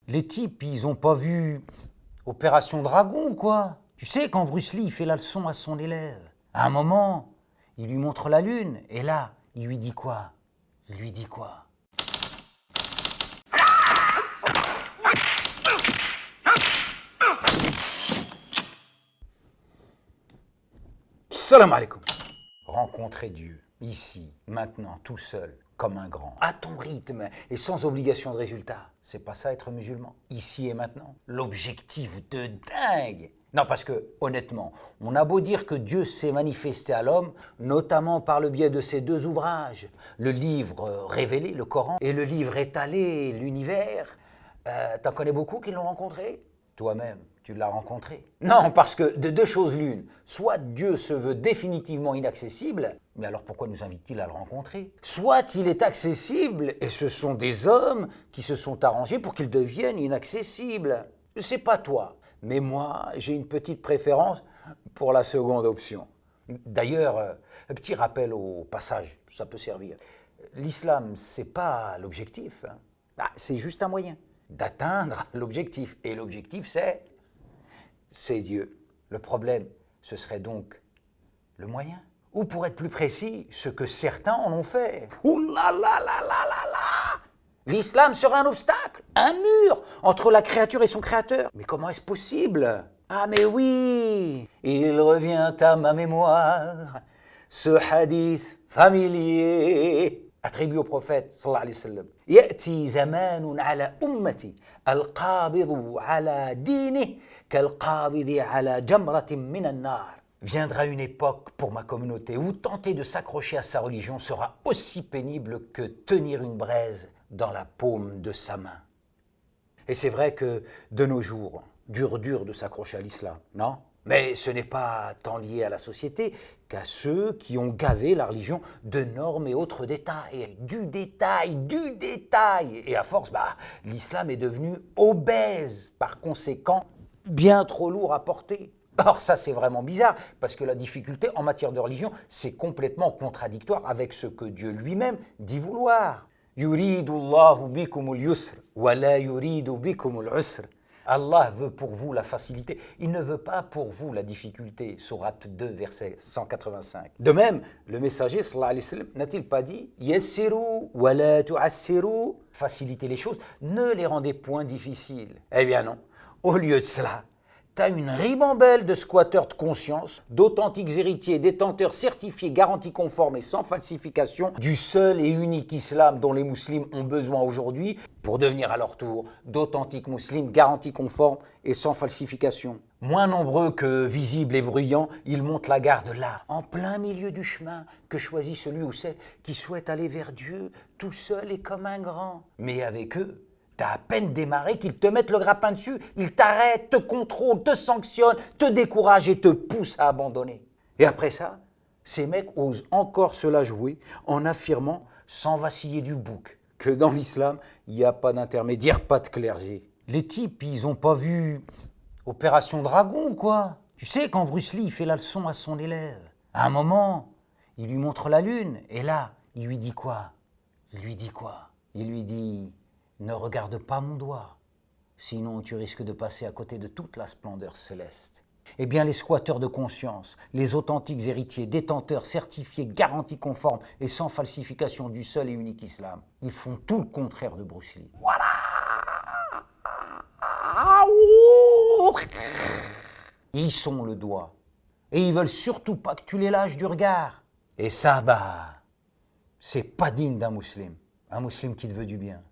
Les types, ils ont pas vu Opération Dragon ou quoi? Tu sais, quand Bruce Lee il fait la leçon à son élève, à un moment, il lui montre la lune, et là, il lui dit quoi? Il lui dit quoi? Salam alaikum. Rencontrer Dieu, ici, maintenant, tout seul, comme un grand, à ton rythme et sans obligation de résultat. C'est pas ça être musulman, ici et maintenant. L'objectif de dingue. Non, parce que, honnêtement, on a beau dire que Dieu s'est manifesté à l'homme, notamment par le biais de ces deux ouvrages, le livre révélé, le Coran, et le livre étalé, l'univers. T'en connais beaucoup qui l'ont rencontré? Toi-même, tu l'as rencontré. Non, parce que de deux choses l'une, soit Dieu se veut définitivement inaccessible, mais alors pourquoi nous invite-t-il à le rencontrer? Soit il est accessible et ce sont des hommes qui se sont arrangés pour qu'il devienne inaccessible. C'est pas toi, mais moi, j'ai une petite préférence pour la seconde option. D'ailleurs, petit rappel au passage, ça peut servir. L'islam, c'est pas l'objectif, hein. C'est juste un moyen d'atteindre l'objectif. Et l'objectif, c'est Dieu. Le problème, ce serait donc le moyen. Ou pour être plus précis, ce que certains en ont fait. Ouh là là là là là là! L'islam serait un obstacle, un mur entre la créature et son créateur. Mais comment est-ce possible? Ah mais oui! Il revient à ma mémoire, ce hadith familier attribué au prophète sallallahu alayhi wa sallam. يأتي زمان على أمتي القابض على دينه كالقابض على جمرة من النار. Viendra une époque pour ma communauté où tenter de s'accrocher à sa religion sera aussi pénible que tenir une braise dans la paume de sa main. Et c'est vrai que de nos jours, dur de s'accrocher à l'islam, non? Mais ce n'est pas tant lié à la société qu'à ceux qui ont gavé la religion de normes et autres détails. Du détail. Et à force, l'islam est devenu obèse, par conséquent, bien trop lourd à porter. Or ça c'est vraiment bizarre, parce que la difficulté en matière de religion, c'est complètement contradictoire avec ce que Dieu lui-même dit vouloir. Yuridu Allahu bikumul yusr, wa la yuridu bikumul usr. Allah veut pour vous la facilité, il ne veut pas pour vous la difficulté. Sourate 2, verset 185. De même, le messager sallallahu alayhi wa sallam n'a-t-il pas dit yassiru wa la tu'assiru, facilitez les choses, ne les rendez point difficiles. Eh bien non, au lieu de cela, t'as une ribambelle de squatteurs de conscience, d'authentiques héritiers, détenteurs certifiés, garantis conformes et sans falsification du seul et unique islam dont les musulmans ont besoin aujourd'hui pour devenir à leur tour d'authentiques musulmans garantis conformes et sans falsification. Moins nombreux que visibles et bruyants, ils montent la garde là, en plein milieu du chemin que choisit celui ou celle qui souhaite aller vers Dieu, tout seul et comme un grand. Mais avec eux, t'as à peine démarré qu'ils te mettent le grappin dessus, ils t'arrêtent, te contrôlent, te sanctionnent, te découragent et te poussent à abandonner. Et après ça, ces mecs osent encore se la jouer en affirmant, sans vaciller du bouc, que dans l'islam, il n'y a pas d'intermédiaire, pas de clergé. Les types, ils ont pas vu Opération Dragon ou quoi? Tu sais, quand Bruce Lee fait la leçon à son élève, à un moment, il lui montre la lune, et là, il lui dit quoi? Il lui dit... Ne regarde pas mon doigt, sinon tu risques de passer à côté de toute la splendeur céleste. Eh bien, les squatteurs de conscience, les authentiques héritiers, détenteurs certifiés, garantis conformes et sans falsification du seul et unique islam, ils font tout le contraire de Bruce Lee. Voilà. Ils sont le doigt. Et ils veulent surtout pas que tu les lâches du regard. Et ça, c'est pas digne d'un musulman. Un musulman qui te veut du bien.